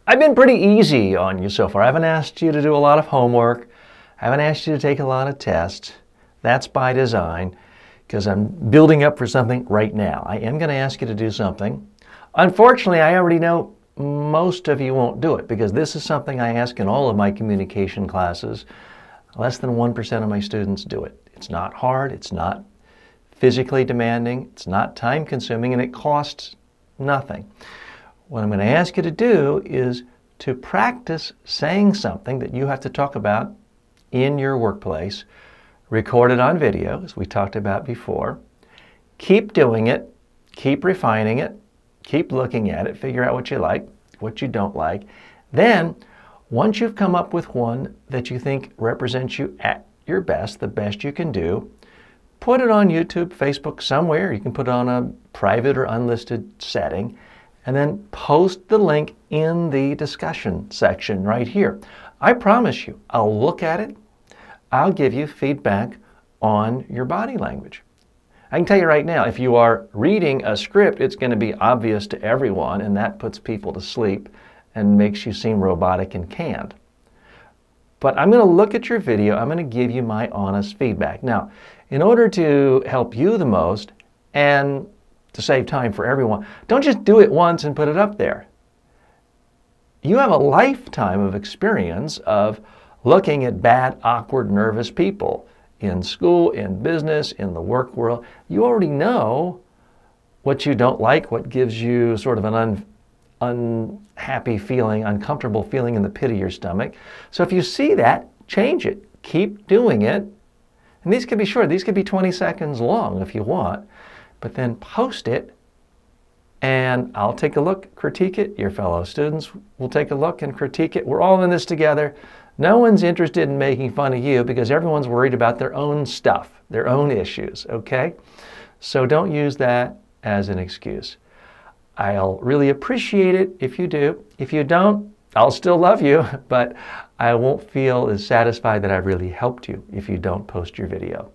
I've been pretty easy on you so far. I haven't asked you to do a lot of homework. I haven't asked you to take a lot of tests. That's by design because I'm building up for something right now. I am going to ask you to do something. Unfortunately, I already know most of you won't do it because this is something I ask in all of my communication classes. Less than 1% of my students do it. It's not hard, it's not physically demanding, it's not time consuming, and it costs nothing. What I'm going to ask you to do is to practice saying something that you have to talk about in your workplace, record it on video, as we talked about before. Keep doing it, keep refining it, keep looking at it, figure out what you like, what you don't like. Then, once you've come up with one that you think represents you at your best, the best you can do, put it on YouTube, Facebook, somewhere. You can put it on a private or unlisted setting, and then post the link in the discussion section right here. I promise you, I'll look at it. I'll give you feedback on your body language. I can tell you right now, if you are reading a script, it's going to be obvious to everyone, and that puts people to sleep and makes you seem robotic and canned. But I'm going to look at your video. I'm going to give you my honest feedback. Now, in order to help you the most and to save time for everyone, don't just do it once and put it up there. You have a lifetime of experience of looking at bad, awkward, nervous people in school, in business, in the work world. You already know what you don't like, what gives you sort of an unhappy feeling, uncomfortable feeling in the pit of your stomach. So if you see that, change it. Keep doing it. And these could be short. These could be 20 seconds long if you want. But then post it, and I'll take a look, critique it. Your fellow students will take a look and critique it. We're all in this together. No one's interested in making fun of you because everyone's worried about their own stuff, their own issues, okay? So don't use that as an excuse. I'll really appreciate it if you do. If you don't, I'll still love you, but I won't feel as satisfied that I've really helped you if you don't post your video.